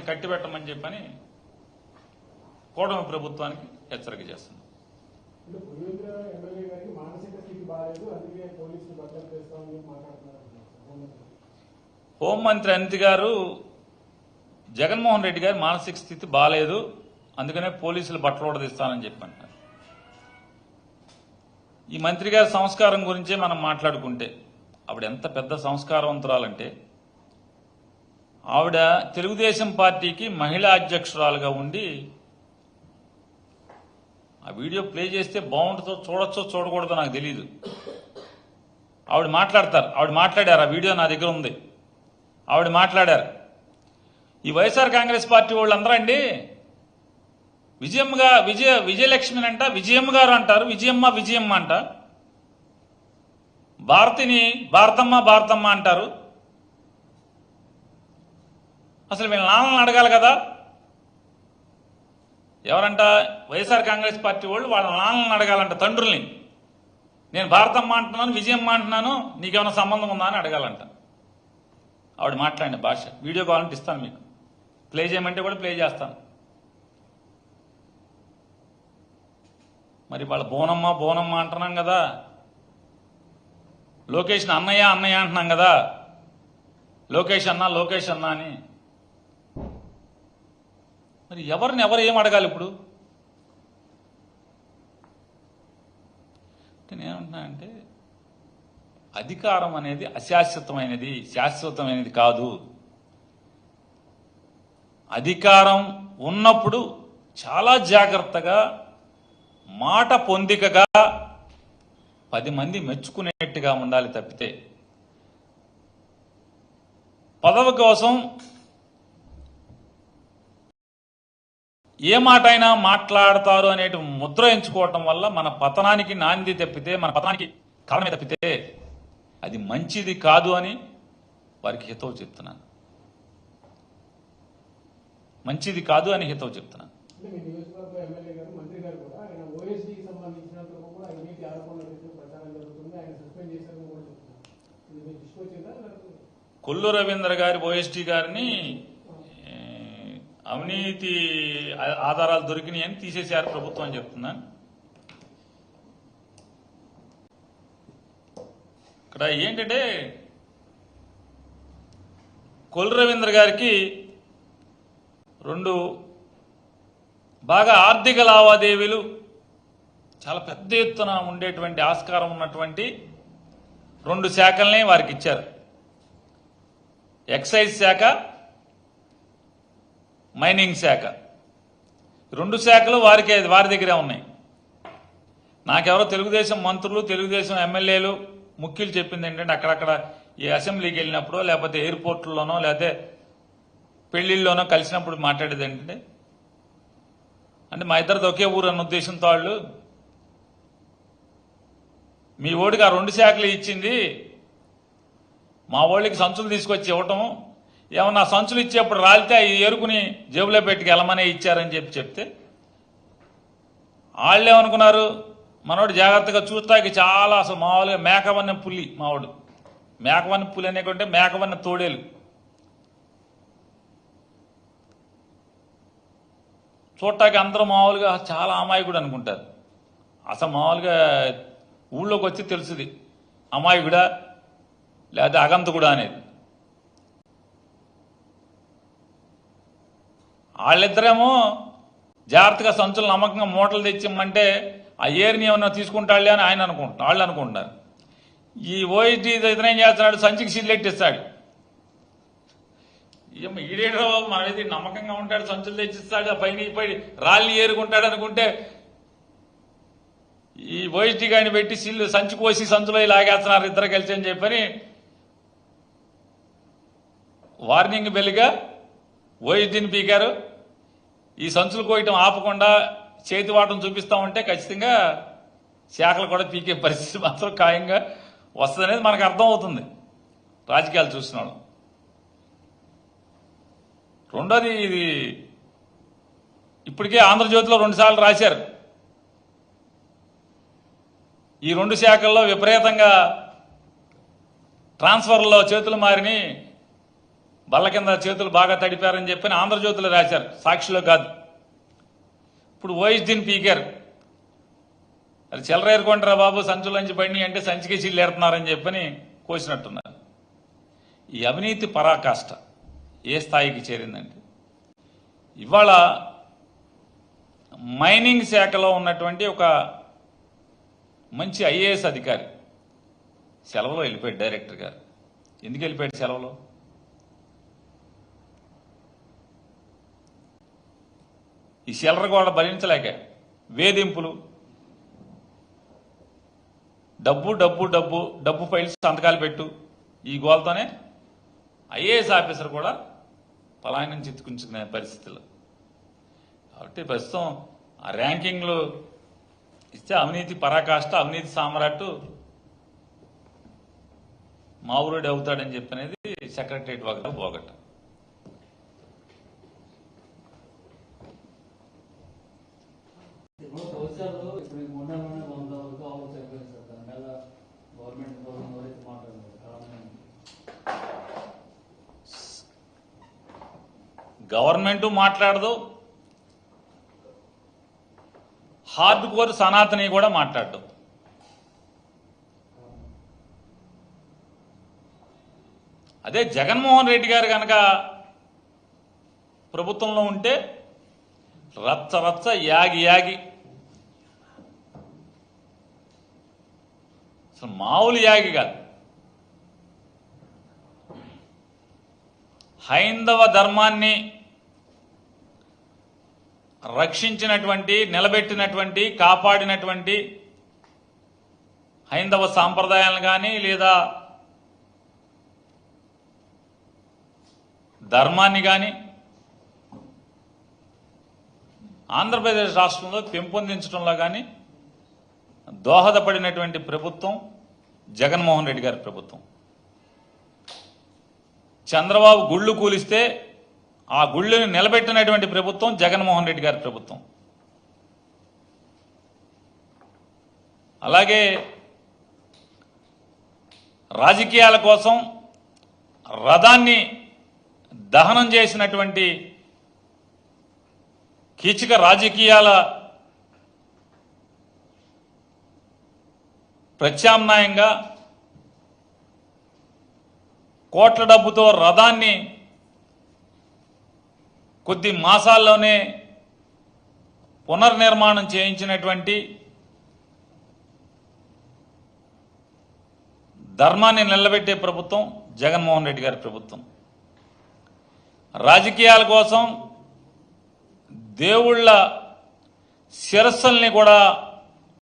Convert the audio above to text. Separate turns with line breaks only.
కట్టిపెట్టమని చెప్పని కూటమి ప్రభుత్వానికి హెచ్చరిక చేస్తుంది. హోంమంత్రి అనిత గారు జగన్మోహన్ రెడ్డి గారి మానసిక స్థితి బాగాలేదు, అందుకనే పోలీసులు బట్టలోడదీస్తానని చెప్పంటారు. ఈ మంత్రి గారి సంస్కారం గురించే మనం మాట్లాడుకుంటే ఆవిడ ఎంత పెద్ద సంస్కారవంతురాలంటే, ఆవిడ తెలుగుదేశం పార్టీకి మహిళా అధ్యక్షురాలుగా ఉండి, ఆ వీడియో ప్లే చేస్తే బాగుంటుందో చూడొచ్చో చూడకూడదో నాకు తెలియదు. ఆవిడ మాట్లాడారు, ఆ వీడియో నా దగ్గర ఉంది. ఆవిడ మాట్లాడారు, ఈ వైఎస్ఆర్ కాంగ్రెస్ పార్టీ వాళ్ళందరూ అండి విజయలక్ష్మి అంట విజయమ్మ గారు అంటారు, విజయమ్మ అంట, భారతిని భారతమ్మ అంటారు. అసలు వీళ్ళ నాన్నలను అడగాలి కదా. ఎవరంట? వైఎస్ఆర్ కాంగ్రెస్ పార్టీ వాళ్ళు వాళ్ళ నాన్నలను అడగాలంట, తండ్రుల్ని. నేను భారతమ్మ అంటున్నాను, విజయమ్మ అంటున్నాను, నీకేమైనా సంబంధం ఉందా అని అడగాలంట. ఆవిడ మాట్లాడిన భాష వీడియో కావాలంటే ఇస్తాను, మీకు ప్లే చేయమంటే కూడా ప్లే చేస్తాను. మరి వాళ్ళ బోనమ్మ అంటున్నాం కదా, లోకేష్ అన్నయ్య అంటున్నాం కదా, లోకేష్ అన్న అని. మరి ఎవరు ఏం అడగాలి ఇప్పుడు? నేనేమంటున్నానంటే, అధికారం అనేది అశాశ్వతమైనది, శాశ్వతమైనది కాదు. అధికారం ఉన్నప్పుడు చాలా జాగ్రత్తగా, మాట పొందికగా, 10 మంది మెచ్చుకునేట్టుగా ఉండాలి తప్పితే, పదవి కోసం ఏ మాట అయినా మాట్లాడతారు అనే ముద్ర ఎంచుకోవటం వల్ల మన పతనానికి నాంది తప్పితే, మన పతనానికి కారణమే తప్పితే అది మంచిది కాదు అని వారికి హితవు చెప్తున్నాను. మంచిది కాదు అని హితవు చెప్తున్నాను. కొల్లు రవీంద్ర గారి ఓఎస్టీ గారిని అవినీతి ఆధారాలు దొరికినాయని తీసేశారు ప్రభుత్వం అని చెప్తున్నాను. ఇక్కడ ఏంటంటే, కొల్లు రవీంద్ర గారికి 2 బాగా ఆర్థిక లావాదేవీలు చాలా పెద్ద ఎత్తున ఉండేటువంటి ఆస్కారం ఉన్నటువంటి 2 శాఖల్ని వారికి ఇచ్చారు. ఎక్సైజ్ శాఖ, మైనింగ్ శాఖ. 2 శాఖలు వారి దగ్గరే ఉన్నాయి. నాకెవరో తెలుగుదేశం మంత్రులు, తెలుగుదేశం ఎమ్మెల్యేలు ముఖ్యులు చెప్పింది ఏంటంటే, అక్కడక్కడ ఈ అసెంబ్లీకి వెళ్ళినప్పుడు, లేకపోతే ఎయిర్పోర్ట్లోనో, లేకపోతే పెళ్లిళ్ళలోనో కలిసినప్పుడు మాట్లాడేది ఏంటంటే, అంటే మా ఇద్దరిది ఒకే ఊరు అన్న ఉద్దేశంతో వాళ్ళు, మీ ఓడికి ఆ 2 శాఖలు ఇచ్చింది, మా ఓళ్ళకి సంచులు తీసుకొచ్చి ఇవ్వటం, ఏమన్నా సంచులు ఇచ్చేప్పుడు రాలితే ఈ ఎరుకుని జేబులో పెట్టుకు వెళ్ళమనే ఇచ్చారని చెప్తే, వాళ్ళు ఏమనుకున్నారు, మనోడు జాగ్రత్తగా చూస్తాకి చాలా అసలు మామూలుగా మేకవన్న పులి, మావాడు మేకవన్న పులి అనేకంటే మేకవన్న తోడేలు, చూడటానికి అందరూ మామూలుగా చాలా అమాయకుడు అనుకుంటారు. అసలు మామూలుగా ఊళ్ళోకి వచ్చి తెలుసుది అమాయకుడా లేదా అగంతకుడా అనేది. వాళ్ళిద్దరేమో జాగ్రత్తగా సంచులు నమ్మకంగా మూటలు తెచ్చిమ్మంటే ఆ ఏరిని ఏమన్నా తీసుకుంటాడులే అని వాళ్ళు అనుకుంటున్నారు. ఈ ఓఎస్డీ ఇతనేం చేస్తున్నాడు, సంచికి సీల్లెట్టిస్తాడు. ఈడేడో మనది నమ్మకంగా ఉంటాడు, సంచులు తెచ్చిస్తాడు, పైన పై రాళ్ళు ఏరుకుంటాడు అనుకుంటే ఈ ఓఎస్డీ గాని పెట్టి సంచి కోసి సంచులో లాగేస్తున్నారు ఇద్దరు కలిసి అని చెప్పని వార్నింగ్ బెల్గా ఓఎస్డీని పీకారు. ఈ సంచులు కోయటం ఆపకుండా చేతివాటం చూపిస్తామంటే ఖచ్చితంగా శాఖలు కూడా పీకే పరిస్థితి మాత్రం ఖాయంగా వస్తుందనేది మనకు అర్థమవుతుంది రాజకీయాలు చూస్తున్నాడు. రెండోది, ఇది ఇప్పటికే ఆంధ్రజ్యోతిలో 2 సార్లు రాశారు. ఈ 2 శాఖల్లో విపరీతంగా ట్రాన్స్ఫర్లో చేతులు మారిని బల్ల కింద చేతులు బాగా తడిపారని చెప్పని ఆంధ్రజ్యోతిలో రాశారు, సాక్షిలో కాదు. ఇప్పుడు ఓఎస్డీని పీకారు. అది చిల్లరేరుకుంటారా బాబు, సంచులోంచి బండి అంటే సంచికి చిల్లేరుతున్నారని చెప్పని కోసినట్టున్నారు. ఈ అవినీతి పరాకాష్ట ఏ స్థాయికి చేరిందంటే, ఇవాళ మైనింగ్ శాఖలో ఉన్నటువంటి ఒక మంచి ఐఏఎస్ అధికారి సెలవులో వెళ్ళిపోయాడు. డైరెక్టర్ గారు ఎందుకు వెళ్ళిపోయాడు సెలవులో? ఈ చిల్లర కూడా భరించలేక వేధింపులు, డబ్బు డబ్బు డబ్బు డబ్బు ఫైల్స్ సంతకాలు పెట్టు, ఈ గోల్తోనే ఐఏఎస్ ఆఫీసర్ కూడా పలాయనం చిత్తుకుంచుకునే పరిస్థితులు. కాబట్టి ప్రస్తుతం ఆ ర్యాంకింగ్లు ఇస్తే అవినీతి పరాకాష్ట, అవినీతి సామ్రాట్టు మావురుడు అవుతాడని చెప్పనేది సెక్రటరియట్ వాగ్దానం పోగొట్ట. గవర్నమెంట్ మాట్లాడదు, హార్డ్ కోర్ సనాతని కూడా మాట్లాడదు. అదే జగన్మోహన్ రెడ్డి గారు కనుక ప్రభుత్వంలో ఉంటే రచ్చ రచ్చ యాగి యాగి, అసలు మామూలు యాగి కాదు. హైందవ ధర్మాన్ని రక్షించినటువంటి, నిలబెట్టినటువంటి, కాపాడినటువంటి హైందవ సాంప్రదాయాలను కానీ లేదా ధర్మాన్ని కానీ ఆంధ్రప్రదేశ్ రాష్ట్రంలో పెంపొందించడంలో కానీ దోహదపడినటువంటి ప్రభుత్వం జగన్మోహన్ రెడ్డి గారి ప్రభుత్వం. చంద్రబాబు గుళ్ళు కూలిస్తే ఆ గుళ్ళని నిలబెట్టినటువంటి ప్రభుత్వం జగన్మోహన్ రెడ్డి గారి ప్రభుత్వం. అలాగే రాజకీయాల కోసం రథాన్ని దహనం చేసినటువంటి కీచక రాజకీయాల ప్రత్యామ్నాయంగా కోట్ల డబ్బుతో రథాన్ని కొద్ది మాసాల్లోనే పునర్నిర్మాణం చేయించినటువంటి, ధర్మాన్ని నిలబెట్టే ప్రభుత్వం జగన్మోహన్ రెడ్డి గారి ప్రభుత్వం. రాజకీయాల కోసం దేవుళ్ళ శిరస్సుల్ని కూడా